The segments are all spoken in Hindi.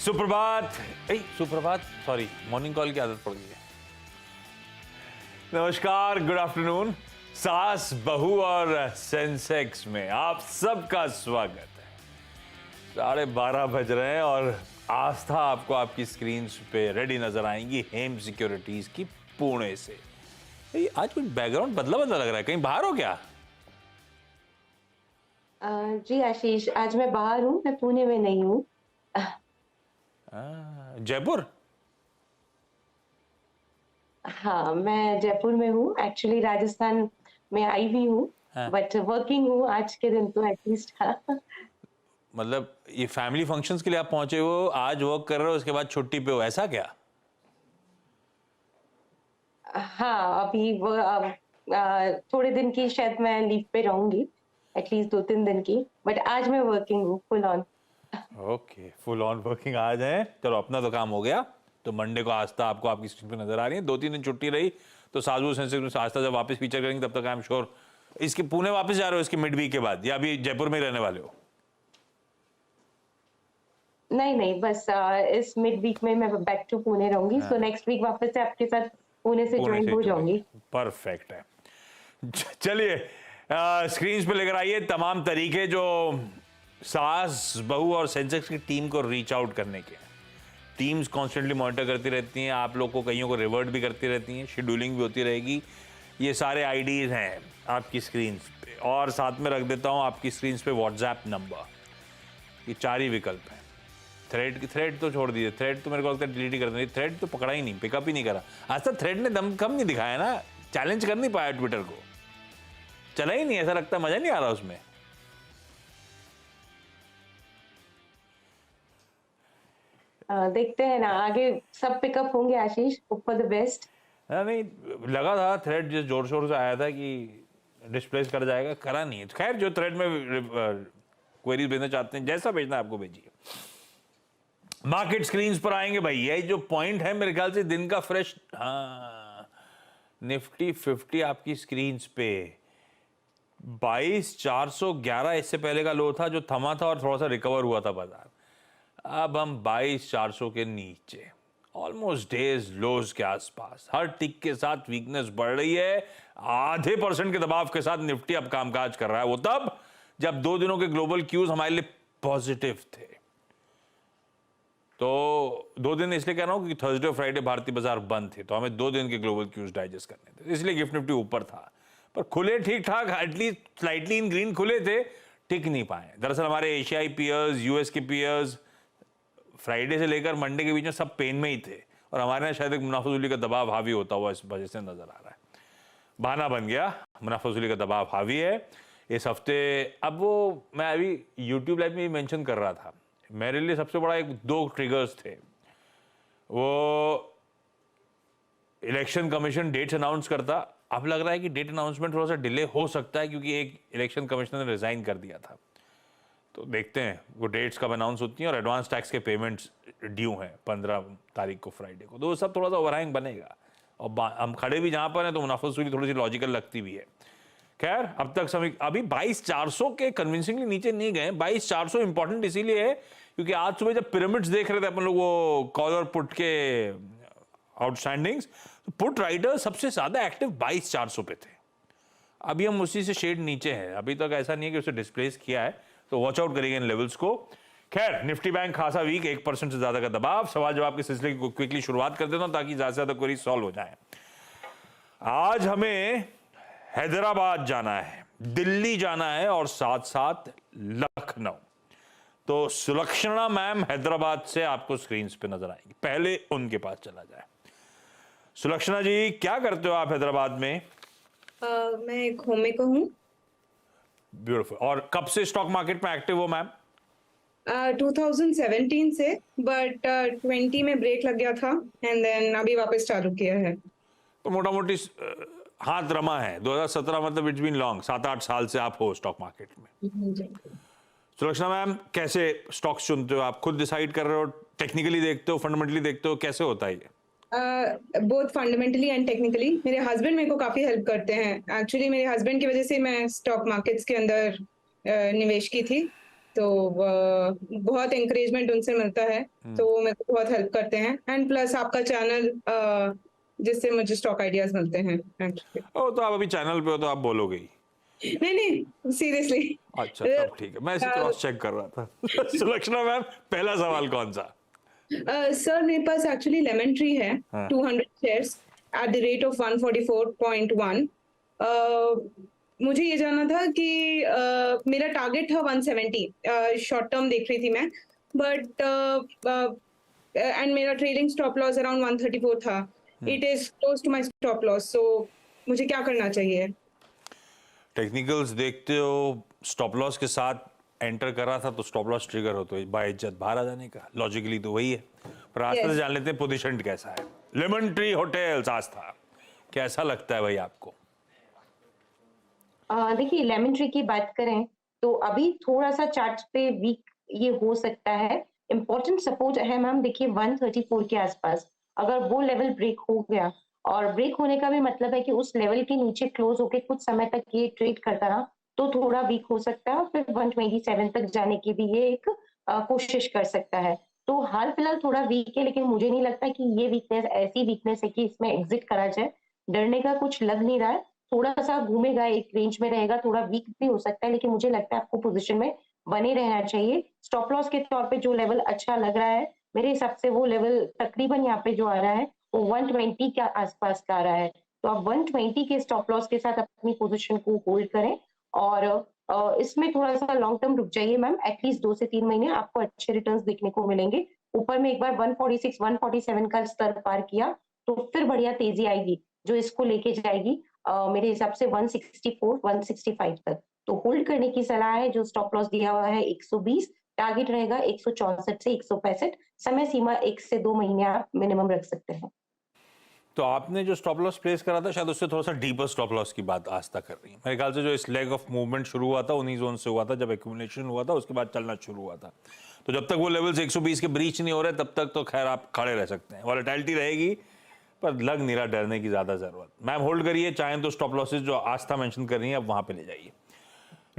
सुप्रभात। सुप्रभात, सॉरी, मॉर्निंग कॉल की आदत पड़ गई है। नमस्कार, गुड आफ्टरनून। सास, बहू और सेंसेक्स में आप सबका स्वागत है। 12:30 बज रहे हैं और आस्था आपको आपकी स्क्रीन पे रेडी नजर आएंगी हेम सिक्योरिटीज की पुणे से। आज कुछ बैकग्राउंड बदला बदला लग रहा है, कहीं बाहर हो क्या? जी आशीष, आज मैं बाहर हूँ, मैं पुणे में नहीं हूँ। जयपुर? हाँ, मैं जयपुर में हूँ। एक्चुअली राजस्थान में आई भी हूँ, हाँ। बट वर्किंग हूँ आज के दिन तो एटलीस्ट। हाँ। मतलब ये फैमिली फंक्शंस के लिए आप पहुंचे हो, आज वर्क कर रहे हो, उसके बाद छुट्टी पे हो, ऐसा क्या? हाँ, अभी वो थोड़े दिन की शायद मैं लीव पे रहूंगी, एटलीस्ट 2-3 दिन की, बट आज मैं वर्किंग हूँ full on. Okay, full on working आज है। चलो, अपना तो काम हो गया। तो मंडे को आस्था आपको आपकी स्क्रीन पे नजर आ रही है। 2-3 दिन छुट्टी रही तो साजू सेंसेक्स में आस्था जब वापस फीचर करेंगे तब तक आई एम श्योर इसके पुणे वापस जा रहे हो इसके मिड वीक के बाद, या अभी जयपुर में ही रहने वाले हो? नहीं नहीं, बस इस मिड वीक में मैं बैक टू पुणे रहूंगी, सो नेक्स्ट वीक वापस से आपके साथ पुणे से पुणे ज्वाइन से हो जुड़ेंगे। जाऊंगी। परफेक्ट है। चलिए, स्क्रीन पे लेकर आइए तमाम तरीके जो सास, बहू और सेंसेक्स की टीम को रीच आउट करने के। टीम्स कॉन्स्टेंटली मॉनिटर करती रहती हैं, आप लोग को कईयों को रिवर्ट भी करती रहती हैं, शेड्यूलिंग भी होती रहेगी। ये सारे आईडीज हैं आपकी स्क्रीन पे, और साथ में रख देता हूँ आपकी स्क्रीन पे व्हाट्सएप नंबर। ये 4 ही विकल्प हैं। थ्रेड तो छोड़ दीजिए, थ्रेड तो मेरे को लगता है डिलीट ही कर देंगे। थ्रेड तो पकड़ा ही नहीं, पिकअप ही नहीं करा आज तक। थ्रेड ने दम कम नहीं दिखाया ना, चैलेंज कर नहीं पाया ट्विटर को, चला ही नहीं, ऐसा लगता मजा नहीं आ रहा उसमें। देखते हैं ना, आगे सब पिकअप होंगे आशीष, फॉर द बेस्ट। नहीं, लगा था थ्रेड जिस जोर शोर से आया था कि डिस्प्लेस कर जाएगा, करा नहीं है। खैर, जो थ्रेड में क्वेरीज भेजना चाहते हैं, जैसा भेजना है आपको भेजिए। मार्केट स्क्रीन्स पर आएंगे भाई, यही जो पॉइंट है मेरे ख्याल से दिन का फ्रेश। हाँ, निफ्टी 50 आपकी स्क्रीन्स पे 22,411 इससे पहले का लो था जो थमा था और थोड़ा सा रिकवर हुआ था बाजार। अब हम 22,400 के नीचे, ऑलमोस्ट डेज लोज के आसपास। हर टिक के साथ वीकनेस बढ़ रही है। आधे % के दबाव के साथ निफ्टी अब कामकाज कर रहा है। वो तब जब 2 दिनों के ग्लोबल क्यूज हमारे लिए पॉजिटिव थे। तो 2 दिन इसलिए कह रहा हूं कि थर्सडे और फ्राइडे भारतीय बाजार बंद थे, तो हमें 2 दिन के ग्लोबल क्यूज डाइजेस्ट करने थे, इसलिए गिफ्ट निफ्टी ऊपर था। पर खुले ठीक ठाक, एटलीस्ट स्लाइटली इन ग्रीन खुले थे, टिक नहीं पाए। दरअसल हमारे एशियाई पियर्स, यूएस के पियर्स फ्राइडे से लेकर मंडे के बीच में सब पेन में ही थे, और हमारे यहाँ शायद एक मुनाफावसूली का दबाव हावी होता हुआ इस वजह से नजर आ रहा है। बहाना बन गया, मुनाफावसूली का दबाव हावी है इस हफ्ते। अब वो मैं अभी यूट्यूब लाइव में भी मेंशन कर रहा था, मेरे लिए सबसे बड़ा 2 ट्रिगर्स थे। वो इलेक्शन कमीशन डेट्स अनाउंस करता। अब लग रहा है कि डेट अनाउंसमेंट थोड़ा सा डिले हो सकता है, क्योंकि एक इलेक्शन कमिश्नर ने रिजाइन कर दिया था। तो देखते हैं वो डेट्स कब अनाउंस होती हैं, और एडवांस टैक्स के पेमेंट्स ड्यू हैं 15 तारीख को, फ्राइडे को। तो वो सब थोड़ा सा ओवरहैंग बनेगा, और हम खड़े भी जहां पर हैं तो मुनाफावसूली थोड़ी सी लॉजिकल लगती भी है। खैर, अब तक समय अभी 22,400 के कन्विंसिंगली नीचे नहीं गए। 22,400 इंपॉर्टेंट इसीलिए है क्योंकि आज सुबह जब पिरामिड्स देख रहे थे अपन लोग, वो कॉल और पुट के आउटस्टैंडिंग्स, तो पुट राइडर सबसे ज्यादा एक्टिव 22,400 पे थे। अभी हम उसी से शेड नीचे हैं। अभी तक ऐसा नहीं है कि उसे डिस्प्लेस किया है, तो वॉच आउट करेंगे इन लेवल्स को। खैर, निफ्टी बैंक खासा वीक, 1% से ज्यादा का दबाव। सवाल जवाब के सिलसिले की क्विकली शुरुआत कर देता हूं ताकि ज्यादा से ज्यादा क्वेरी सॉल्व हो जाए। आज हमें हैदराबाद जाना है, दिल्ली जाना है, और साथ साथ लखनऊ। तो सुलक्षणा मैम हैदराबाद से आपको स्क्रीन पे नजर आएंगी, पहले उनके पास चला जाए। सुलक्षणा जी, क्या करते हो आप हैदराबाद में? मैं एक होम मेकर हूँ। ब्यूटीफुल। और कब से स्टॉक मार्केट में एक्टिव हो मैम? 2017 से, बट 20 में ब्रेक लग गया था, एंड देन अभी वापस चालू किया है। तो मोटा मोटी हाथ रमा है। 2017 मतलब इट्स बीन लॉन्ग, 7-8 साल से आप हो स्टॉक मार्केट में। सुलक्षणा मैम, कैसे स्टॉक्स चुनते हो आप? खुद डिसाइड कर रहे हो, टेक्निकली देखते हो, फंडामेंटली देखते हो, कैसे होता है ये? Both fundamentally and technically. मेरे हस्बैंड मेरे को काफी हेल्प करते हैं। एक्चुअली मेरे हस्बैंड की वजह से मैं स्टॉक मार्केट्स के अंदर निवेश की थी। तो बहुत encouragement उनसे मिलता है, तो वो मेरे को बहुत हेल्प करते हैं। एंड प्लस आपका चैनल जिससे मुझे स्टॉक आइडियाज मिलते हैं actually। ओ तो आप अभी चैनल पे हो तो आप बोलोगे ही। नहीं नहीं, सीरियसली। अच्छा तब ठीक है, मैं ऐसे क्रॉस चेक कर रहा था। सुलक्षणा मैम, पहला सवाल कौन सा? सर मेरे पास एक्चुअली लेमन ट्री है, हाँ। 200 shares at the rate of 144.1। मुझे ये जानना था कि मेरा टारगेट था 170, शॉर्ट टर्म देख रही थी मैं, बट एंड मेरा ट्रेलिंग स्टॉप लॉस अराउंड 134 था। It is close to my stop loss, so मुझे क्या करना चाहिए? टेक्निकल्स देखते हो, स्टॉप लॉस के साथ एंटर कर रहा था तो स्टॉप लॉस ट्रिगर हो तो बाय इज्जत बाहर आ जाने का, लॉजिकली तो वही है। पर आस्था से Yes. जान लेते हैं पोजीशन कैसा है। लेमन ट्री होटल्स, आस्था कैसा लगता है भाई आपको? देखिए लेमन ट्री की बात करें तो अभी थोड़ा सा चार्ट पे वीक ये हो सकता है। इंपॉर्टेंट सपोर्ट है मैम, देखिए 134 के आसपास। अगर वो लेवल ब्रेक हो गया, और ब्रेक होने का भी मतलब है कि उस लेवल के नीचे क्लोज होके कुछ समय तक ये ट्रेड करता रहा तो थोड़ा वीक हो सकता है, और फिर 127 तक जाने की भी ये एक कोशिश कर सकता है। तो हाल फिलहाल थोड़ा वीक है, लेकिन मुझे नहीं लगता कि ये वीकनेस ऐसी वीकनेस है कि इसमें एग्जिट करा जाए। डरने का कुछ लग नहीं रहा है, थोड़ा-सा घूमेगा, एक रेंज में रहेगा, थोड़ा वीक भी हो सकता है, लेकिन मुझे लगता है आपको पोज़ीशन में बने रहना चाहिए। स्टॉप लॉस के तौर पे जो लेवल अच्छा लग रहा है, मेरे हिसाब से वो लेवल तकरीबन यहाँ पे जो आ रहा है, वो 120 के आस-पास का आ रहा है। तो आप 120 के स्टॉप लॉस के साथ अपनी पोज़ीशन को होल्ड करें, और इसमें थोड़ा-सा लॉन्ग टर्म रुक जाइए मैम, एटलीस्ट 2 से 3 महीने आपको अच्छे रिटर्न्स देखने को मिलेंगे। ऊपर में एक बार 146, 147 का स्तर पार किया, तो फिर बढ़िया तेज़ी आएगी, जो इसको लेके जाएगी मेरे हिसाब से 164, 165 तक। तो होल्ड करने की सलाह है। जो स्टॉप लॉस दिया हुआ है 120, टारगेट रहेगा 164 से 165, समय सीमा 1 से 2 महीने आप मिनिमम रख सकते हैं। तो आपने जो स्टॉप लॉस प्लेस करा था शायद उससे थोड़ा सा डीपर स्टॉप लॉस की बात आस्था कर रही है। मेरे ख्याल से जो इस लेग ऑफ मूवमेंट शुरू हुआ था उन्हीं जोन से हुआ था, जब एक्यूमुलेशन हुआ था उसके बाद चलना शुरू हुआ था। तो जब तक वो लेवल्स 120 के ब्रीच नहीं हो रहे तब तक तो खैर आप खड़े रह सकते हैं। वॉलेटिलिटी रहेगी पर लग नहीं रहा डरने की ज्यादा जरूरत। मैम होल्ड करिए, चाहें तो स्टॉप लॉसेस जो आस्था मेंशन कर रही है अब वहां पे ले जाइए।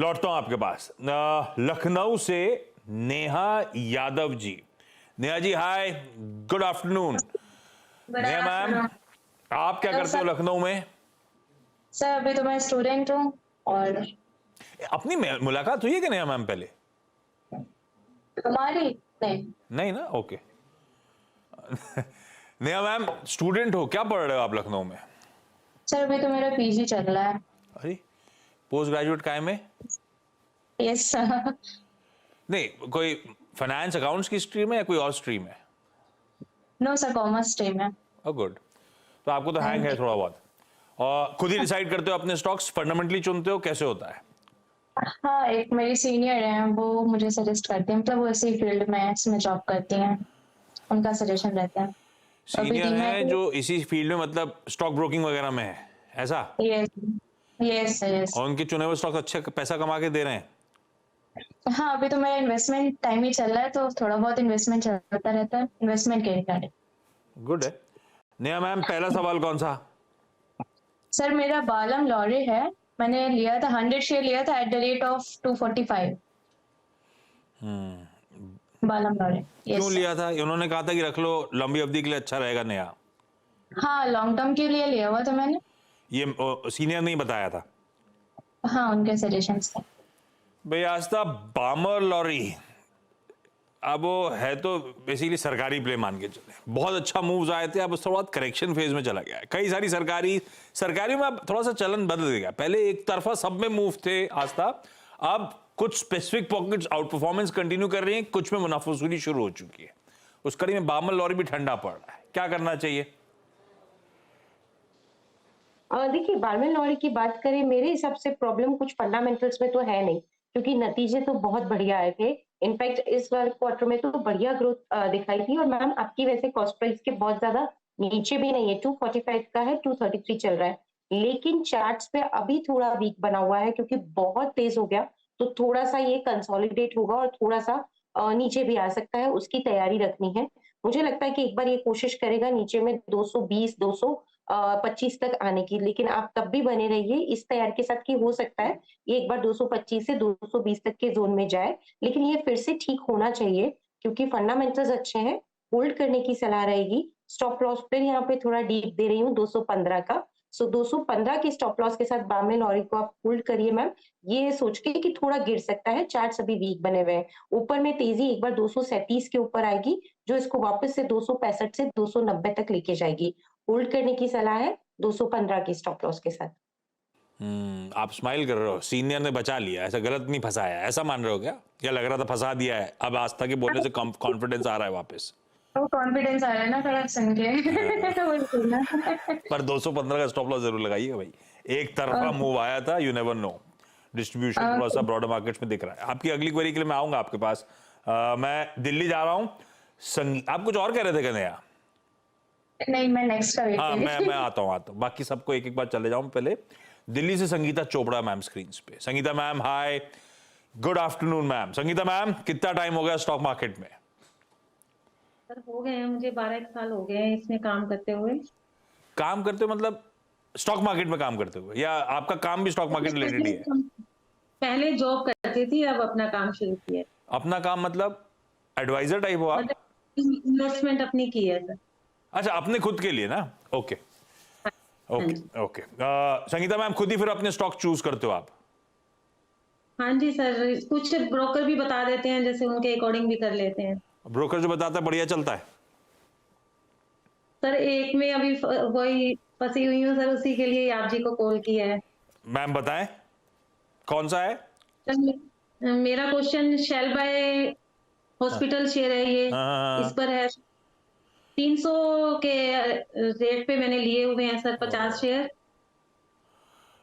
लौटता हूं आपके पास लखनऊ से नेहा यादव जी। नेहा जी हाय, गुड आफ्टरनून। नेहा मैम, आप क्या करते हो लखनऊ में? सर अभी तो मैं स्टूडेंट हूँ। और अपनी मुलाकात हुई है कि नेहा मैम पहले? हमारी नहीं। नहीं ना, ओके। नेहा मैम स्टूडेंट हो, क्या पढ़ रहे हो आप लखनऊ में? सर अभी तो मेरा पीजी चल रहा है। अरे पोस्ट ग्रेजुएट काय में? Yes sir. नहीं, कोई फाइनेंस अकाउंट्स की स्ट्रीम है या कोई और स्ट्रीम है? नो सर, कॉमर्स स्ट्रीम है। Oh good. तो आपको तो हैंग है थोड़ा बहुत, और खुद ही डिसाइड करते हो अपने स्टॉक्स, फंडामेंटली चुनते हो, कैसे होता है? हाँ, एक मेरी सीनियर है, वो मुझे सजेस्ट करती है, मतलब वो इसी फील्ड में इसमें जॉब करती हैं, उनका सजेशन रहता है। सीनियर है जो इसी फील्ड में, मतलब स्टॉक ब्रोकिंग वगैरह में है, ऐसा? Yes yes yes. और उनके चुने हुए स्टॉक अच्छे पैसा कमा के दे रहे हैं? हाँ, अभी तो मेरा इन्वेस्टमेंट टाइम ही चल रहा है, तो थोड़ा बहुत इन्वेस्टमेंट चलता रहता है, इन्वेस्टमेंट के रिगार्डिंग। गुड है। नेहा मैम पहला सवाल कौन सा? सर मेरा बालम लॉरे है, मैंने लिया था 100 शेयर लिया था एट द रेट ऑफ 245। बालम लॉरे। क्यों लिया था? उन्होंने कहा था कि रख लो, लंबी अवधि के लिए अच्छा रहेगा। नेहा, हाँ, लॉन्ग टर्म के लिए लिया हुआ था मैंने। ये सीनियर नहीं बताया था? हाँ, उनके सजेशंस थे। भाई आस्था, बामर लॉरी अब वो है तो बेसिकली सरकारी प्ले मान के चले, बहुत अच्छा मूव्स आए थे, अब उसके बाद करेक्शन फेज में चला गया है। कई सारी सरकारियों में अब थोड़ा सा चलन बदल गया। पहले एक तरफा सब में मूव थे आस्था, अब कुछ specific pockets out performance continue कर रही हैं, कुछ में मुनाफा वसूली शुरू हो चुकी है। उस कड़ी में बामर लॉरी भी ठंडा पड़ रहा है, क्या करना चाहिए? देखिए बार्मेल लॉरी की बात करें, मेरे हिसाब से प्रॉब्लम कुछ फंडामेंटल्स में तो है नहीं, क्योंकि नतीजे तो बहुत बढ़िया आए थे। इनफैक्ट इस बार क्वार्टर में तो बढ़िया ग्रोथ दिखाई थी। और मैम आपकी वैसे कॉस्ट प्राइस के बहुत ज्यादा नीचे भी नहीं है, 245 का है, 233 चल रहा है, लेकिन चार्ट्स पे अभी थोड़ा वीक बना हुआ है क्योंकि बहुत तेज हो गया। तो थोड़ा सा ये कंसोलिडेट होगा और थोड़ा सा नीचे भी आ सकता है, उसकी तैयारी रखनी है। मुझे लगता है कि एक बार ये कोशिश करेगा नीचे में 220, 200 25 तक आने की, लेकिन आप तब भी बने रहिए इस तैयार के साथ कि हो सकता है ये एक बार 225 से 220 तक के ज़ोन में जाए, लेकिन ये फिर से ठीक होना चाहिए क्योंकि फंडामेंटल्स अच्छे हैं, होल्ड करने की सलाह रहेगी। स्टॉप लॉस फिर यहाँ पे थोड़ा डीप दे रही हूँ 215 का। सो 215 के स्टॉप लॉस के साथ बामेल और को आप होल्ड करिए मैम, ये सोच के कि थोड़ा गिर सकता है, चार्ट्स अभी वीक बने हुए हैं। ऊपर में तेज़ी एक बार 237 के ऊपर आएगी, जो इसको वापस से 265 से 290 तक लेके जाएगी। होल्ड करने की सलाह है 215 के स्टॉप लॉस के साथ। आप स्माइल कर रहे हो, सीनियर ने बचा लिया, ऐसा गलत नहीं फंसाया, ऐसा मान रहे हो क्या? या लग रहा था फंसा दिया है, अब आस्था के बोलने से कॉन्फिडेंस आ रहा है वापस? तो कॉन्फिडेंस आ रहा है ना थोड़ा सुन के वही ना। पर 215 का स्टॉप लॉस जरूर लगाइएगा भाई, एक तरफा मूव आया था, यू नेवर नो, डिस्ट्रीब्यूशन थोड़ा सा ब्रॉडर मार्केट्स में दिख रहा है। आपकी अगली क्वेरी के लिए मैं आऊंगा आपके पास। मैं दिल्ली जा रहा हूँ। आप कुछ और कह रहे थे कन्हैया? नहीं, मैं नेक्स्ट का वेट हाँ, कर रही मैं आता हूँ। बाकी सबको एक एक बार चले जाऊं। पहले दिल्ली से संगीता चोपड़ा मैम स्क्रीन पे। Sangeeta ma'am, hi, good afternoon ma'am. Sangeeta ma'am, कितना टाइम हो गया स्टॉक मार्केट में? सर हो गए हैं, मुझे 12 साल हो गए हैं इसमें काम करते हुए। काम करते हो मतलब स्टॉक मार्केट में काम करते हुए, या आपका काम भी स्टॉक मार्केट रिलेटेड ही है? पहले जॉब करती थी, अब अपना काम शुरू किया। अपना काम मतलब एडवाइजर टाइप हो आप? मतलब इन्वेस्टमेंट अपनी की है सर। अच्छा, अपने खुद के लिए ना? Okay okay okay. Sangeeta ma'am, खुद ही फिर अपने स्टॉक चूज करते हो आप? हाँ जी सर, कुछ ब्रोकर भी बता देते हैं, जैसे उनके अकॉर्डिंग भी कर लेते हैं। ब्रोकर जो बताता है बढ़िया चलता है? सर एक में अभी वही फंसी हुई हूँ सर, उसी के लिए आप जी को कॉल किया है। मैम बताएं, कौन सा है? सर मेरा question Shalby hospital share है ये, हाँ। इस पर है 300 के रेट पे मैंने लिए हुए हैं सर 50 शेयर।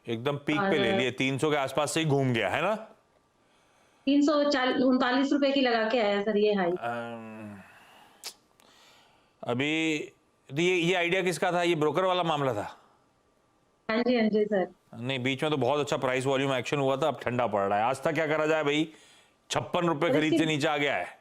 एकदम पीक पे और ले लिए, 300 के आसपास से ही घूम गया है ना? 339 रुपए की लगा के आया सर ये हाई। अभी तो ये आइडिया किसका था? ये ब्रोकर वाला मामला था? हाँ जी सर। नहीं, बीच में तो बहुत अच्छा प्राइस वॉल्यूम एक्शन हुआ था, अब ठंडा पड़ रहा है। आज तक क्या करा जाए भाई, 56 रुपए खरीद से नीचे आ गया है।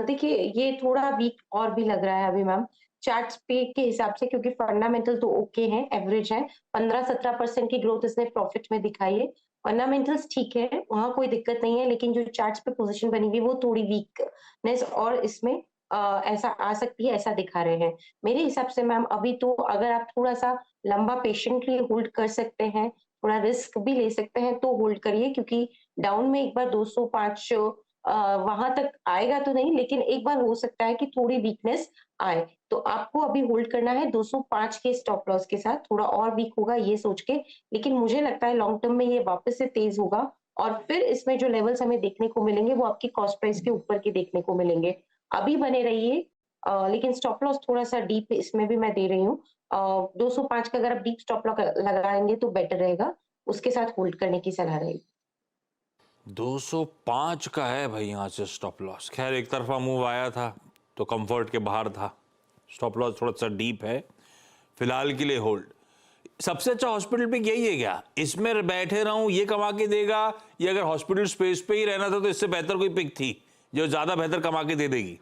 देखिए ये थोड़ा वीक और भी लग रहा है अभी मैम, चार्ट्स पे के हिसाब से, क्योंकि फंडामेंटल तो ओके हैं, एवरेज है, 15-17% की ग्रोथ इसने प्रॉफिट में दिखाई है। फंडामेंटल्स ठीक है, वहां कोई दिक्कत नहीं है, लेकिन जो चार्ट्स पे पोजीशन बनी हुई है वो थोड़ी वीकनेस और इसमें ऐसा आ सकती है, ऐसा दिखा रहे हैं। मेरे हिसाब से मैम अभी तो अगर आप थोड़ा सा लंबा पेशेंटली होल्ड कर सकते हैं, थोड़ा रिस्क भी ले सकते हैं तो होल्ड करिए, क्योंकि डाउन में एक बार 205 वहां तक आएगा तो नहीं, लेकिन एक बार हो सकता है कि थोड़ी वीकनेस आए, तो आपको अभी होल्ड करना है 205 के स्टॉप लॉस के साथ। थोड़ा और वीक होगा ये सोच के, लेकिन मुझे लगता है लॉन्ग टर्म में ये वापस से तेज होगा और फिर इसमें जो लेवल्स हमें देखने को मिलेंगे वो आपकी कॉस्ट प्राइस के ऊपर के देखने को मिलेंगे। अभी बने रहिए, लेकिन स्टॉप लॉस थोड़ा सा डीप इसमें भी मैं दे रही हूँ। 205 का अगर आप डीप स्टॉप लॉस लगाएंगे तो बेटर रहेगा, उसके साथ होल्ड करने की सलाह रहेगी। 205 का है भाई यहाँ से स्टॉप लॉस। खैर एक तरफा मूव आया था तो कंफर्ट के बाहर था, स्टॉप लॉस थोड़ा सा डीप है, फिलहाल के लिए होल्ड। सबसे अच्छा हॉस्पिटल पिक यही है क्या? इसमें बैठे रहूं ये कमा के देगा, या अगर हॉस्पिटल स्पेस पे ही रहना था तो इससे बेहतर कोई पिक थी जो ज्यादा बेहतर कमा के दे देगी?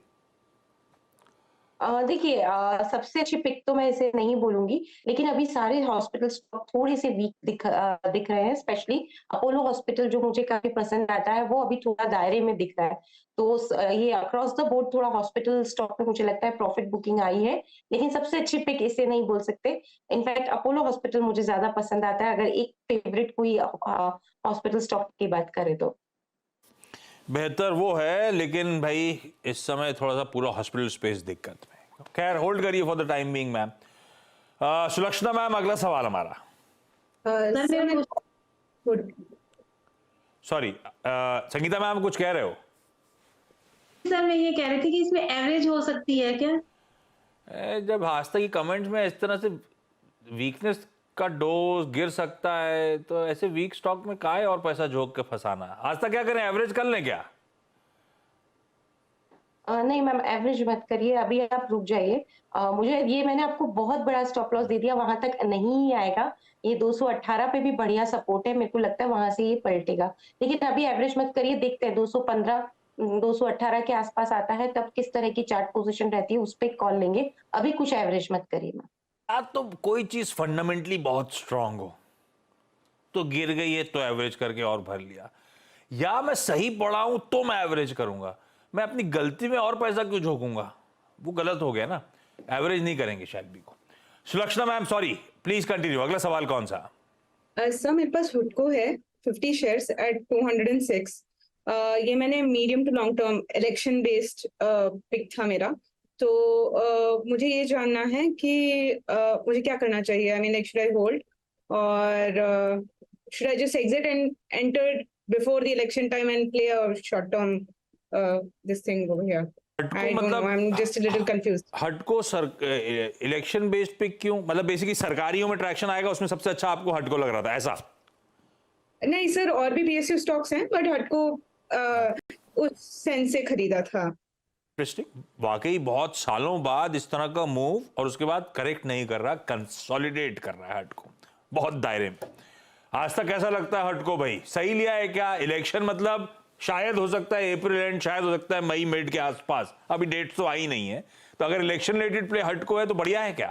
देखिए सबसे अच्छी पिक तो मैं इसे नहीं बोलूंगी, लेकिन अभी सारे हॉस्पिटल स्टॉक थोड़े से वीक दिख रहे हैं। स्पेशली अपोलो हॉस्पिटल जो मुझे काफी पसंद आता है वो अभी थोड़ा दायरे में दिख रहा है। तो ये अक्रॉस द बोर्ड थोड़ा हॉस्पिटल स्टॉक में मुझे लगता है प्रॉफिट बुकिंग आई है, लेकिन सबसे अच्छी पिक इसे नहीं बोल सकते। इनफैक्ट अपोलो हॉस्पिटल मुझे ज्यादा पसंद आता है अगर एक फेवरेट कोई हॉस्पिटल स्टॉक की बात करें तो। बेहतर वो है, लेकिन भाई इस समय थोड़ा सा पूरा हॉस्पिटल स्पेस दिक्कत में। खैर होल्ड करिए for the time being ma'am. Sulakshana ma'am, अगला सवाल हमारा। सर मेरा गुड। सॉरी, संगीता मैम कुछ कह रहे हो? सर मैं ये कह रही थी कि इसमें एवरेज हो सकती है क्या? जब आस्था की कमेंट्स में इस तरह से वीकनेस का डोज गिर सकता है तो ऐसे वीक स्टॉक में काहे और पैसा झोंक के फंसाना है? आस्था क्या करें, एवरेज कर लें क्या? नहीं मैम, एवरेज मत करिए, अभी आप रुक जाइए। मुझे ये मैंने आपको बहुत बड़ा स्टॉप लॉस दे दिया, वहां तक नहीं आएगा। ये 218 पे भी बढ़िया सपोर्ट है, मेरे को लगता है वहां से ये पलटेगा, लेकिन अभी एवरेज मत करिए, देखते हैं 215 218 के आसपास आता है तब किस तरह की चार्ट पोजीशन रहती है उस पे कॉल लेंगे, अभी कुछ एवरेज मत करिए मैम। तो कोई चीज फंडामेंटली बहुत स्ट्रांग हो तो गिर गई है तो एवरेज करके और भर लिया, या मैं सही पढ़ा हूं तो मैं एवरेज करूंगा, मैं अपनी गलती में और पैसा क्यों झोंकूंगा, वो गलत हो गया ना, एवरेज नहीं करेंगे शायद भी को। Sulakshana ma'am sorry, please continue, अगला सवाल कौन सा? सर मेरे पास हुडको है 50 शेयर्स एट 206। ये मैंने medium to long term election based pick था मेरा, तो मुझे ये जानना है कि मुझे क्या करना चाहिए, I mean should I hold और should I just exit and enter before the election time and play a short term this thing over here? हटको I don't मतलब know, I'm just a little confused. हटको इलेक्शन बेस्ड पिक क्यों, मतलब बेसिकली सरकारियों में ट्रैक्शन आएगा उसमें सबसे अच्छा आपको हटको लग रहा था ऐसा? नहीं सर, और भी PSU स्टॉक्स हैं बट हटको उस सेंस से खरीदा था। इंटरेस्टिंग, वाकई बहुत सालों बाद इस तरह का मूव, और उसके बाद करेक्ट नहीं कर रहा, कंसोलिडेट कर रहा है हटको बहुत दायरे में। आज तक कैसा लगता है हटको भाई, सही लिया है क्या? इलेक्शन मतलब शायद हो सकता है अप्रैल एंड, शायद हो सकता है मई मिड के आसपास, अभी डेट तो आई नहीं है, तो अगर इलेक्शन रिलेटेड प्ले हटको है तो बढ़िया है क्या?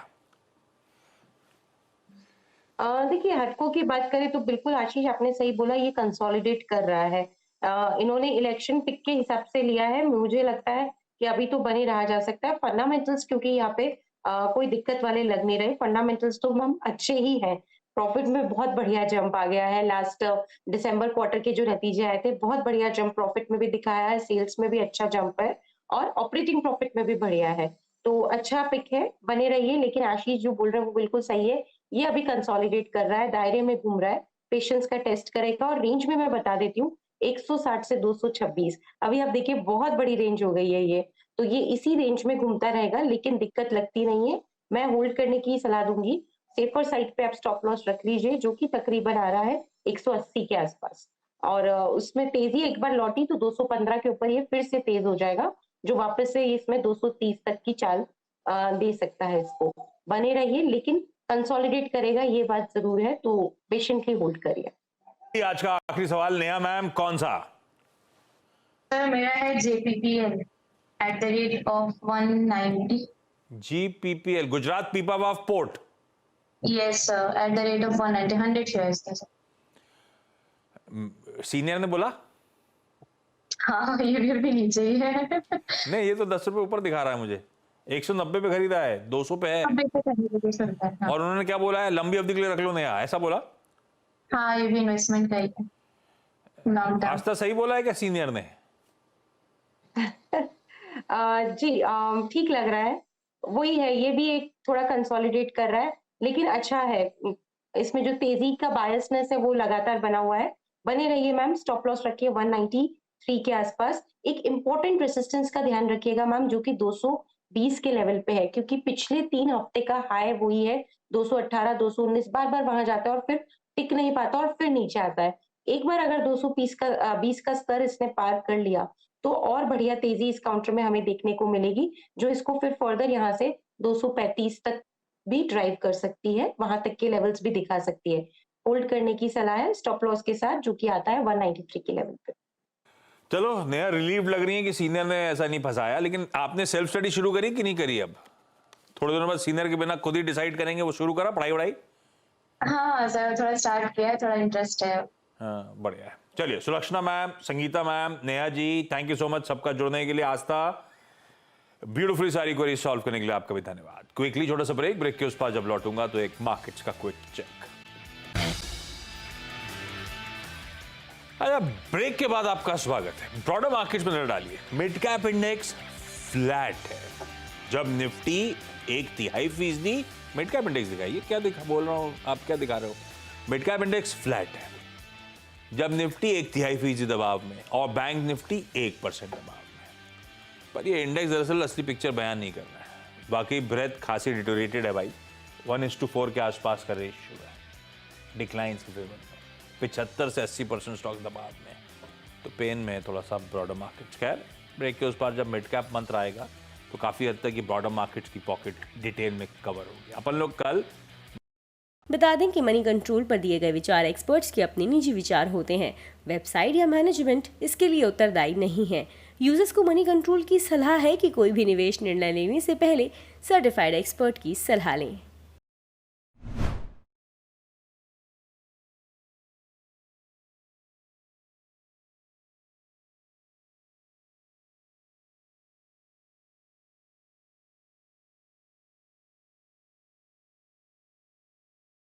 देखिए हटको की बात करें तो बिल्कुल आशीष आपने सही बोला, ये कंसोलिडेट कर रहा है। इन्होंने इलेक्शन पिक के हिसाब से लिया है, मुझे लगता है कि अभी तो बने रहा जा सकता है। फंडामेंटल्स क्योंकि यहाँ पे कोई दिक्कत वाले लग नहीं रहे, फंडामेंटल्स तो हम अच्छे ही हैं। प्रॉफिट में बहुत बढ़िया जंप आ गया है, लास्ट दिसंबर क्वार्टर के जो नतीजे आए थे बहुत बढ़िया जंप प्रॉफिट में भी दिखाया है, सेल्स में भी अच्छा जंप है और ऑपरेटिंग प्रॉफिट में भी बढ़िया है, तो अच्छा पिक है, बने रहिए। लेकिन आशीष जो बोल रहे हैं वो बिल्कुल सही है, ये अभी कंसोलिडेट कर रहा है, दायरे में घूम रहा है, पेशेंस का टेस्ट करेगा। और रेंज में मैं बता देती हूँ 160 से 226, अभी आप देखिए बहुत बड़ी रेंज हो गई है ये, तो ये इसी रेंज में घूमता रहेगा, लेकिन दिक्कत लगती नहीं है। मैं होल्ड करने की सलाह दूंगी, सेफर साइड पे आप स्टॉप लॉस रख लीजिए जो कि तकरीबन आ रहा है 180 के आसपास, और उसमें तेजी एक बार लौटी तो 215 के ऊपर ये फिर से तेज हो जाएगा, जो वापस से इसमें 230 तक की चाल दे सकता है इसको। बने रहिए, लेकिन कंसोलिडेट करेगा ये बात जरूर है, तो पेशेंटली होल्ड करिए। आज का आखिरी सवाल नेहा मैम, कौन सा? सर मेरा है JPPL at the rate of 190। GPPL, Gujarat Pipavav port. Yes sir, at the rate of 190, 100 shares थे सर। सीनियर ने बोला हाँ ये भी नीचे ही है। नहीं, ये तो 10 रुपए ऊपर दिखा रहा है मुझे, 190 पे खरीदा है, 200 पे है, हाँ और उन्होंने क्या बोला है, लंबी अवधि के लिए रख लो नया, ऐसा बोला? हाँ, ये भी इन्वेस्टमेंट का ही है, लॉन्ग टर्म। आज तक सही बोला है क्या सीनियर ने? जी ठीक लग रहा है, वही है, ये भी एक थोड़ा कंसोलिडेट कर रहा है, लेकिन अच्छा है। इसमें जो तेजी का बायसनेस है वो लगातार बना हुआ है। बने रहिए मैम, स्टॉप लॉस रखिए 193 के आसपास। एक इंपॉर्टेंट रेसिस्टेंस का ध्यान रखिएगा मैम, जो कि 220 के लेवल पे है, क्योंकि पिछले 3 हफ्ते का हाई वही है 218, 219, बार बार वहां जाता है और फिर टिक नहीं पाता और फिर नीचे आता है। एक बार अगर 220 का स्तर इसने पार कर लिया तो और बढ़िया तेजी इस काउंटर में हमें देखने को मिलेगी, जो इसको फिर फर्दर यहाँ से 235 तक भी ड्राइव कर सकती है, वहां तक के लेवल्स भी दिखा सकती है। होल्ड करने की सलाह है स्टॉप लॉस के साथ, जो कि आता है 193 के लेवल पे। चलो नया रिलीव लग रही है कि सीनियर ने ऐसा नहीं फंसाया, लेकिन आपने सेल्फ स्टडी शुरू करी कि नहीं करी? अब थोड़े दिनों बाद सीनियर के बिना खुद ही डिसाइड करेंगे, वो शुरू करा पढ़ाई वढ़ाई? हाँ सर, थोड़ा स्टार्ट किया है, थोड़ा इंटरेस्ट है। हाँ बढ़िया है। चलिए Sulakshana ma'am, Sangeeta ma'am, Neha ji, thank you so much सबका जुड़ने के लिए। आस्था, ब्यूटीफुली सारी क्वेरी सॉल्व करने के लिए आपका भी धन्यवाद। क्विकली छोटा सा ब्रेक के उस पास जब लौटूंगा तो एक मार्केट्स का क्विक चेक। अच्छा, ब्रेक के बाद आपका स्वागत है। ब्रॉडर मार्केट्स में नजर डालिए, मिड कैप इंडेक्स फ्लैट है, जब निफ्टी 1/3% मिड कैप इंडेक्स दिखाइए, क्या बोल रहा हूं, आप क्या दिखा रहे हो? मिड कैप इंडेक्स फ्लैट है जब निफ्टी 1/3% दबाव में और बैंक निफ्टी 1% दबाव में। पर ये इंडेक्स दरअसल असली पिक्चर बयान नहीं कर रहा है, बाकी ब्रेथ खासी डिटोरेटेड है भाई, 1:4 के आसपास का रेशियो है डिक्लाइंस के फेवर में, 75 से 80% स्टॉक दबाव में, तो पेन में थोड़ा सा ब्रॉडर मार्केट्स। खैर ब्रेक के उस पार जब मिड कैप मंत्र आएगा तो काफी हद तक ये ब्रॉडर मार्केट्स की पॉकेट डिटेल में कवर होगी। अपन लोग कल बता दें कि मनी कंट्रोल पर दिए गए विचार एक्सपर्ट्स के अपने निजी विचार होते हैं, वेबसाइट या मैनेजमेंट इसके लिए उत्तरदायी नहीं है। यूजर्स को मनी कंट्रोल की सलाह है कि कोई भी निवेश निर्णय लेने से पहले सर्टिफाइड एक्सपर्ट की सलाह लें।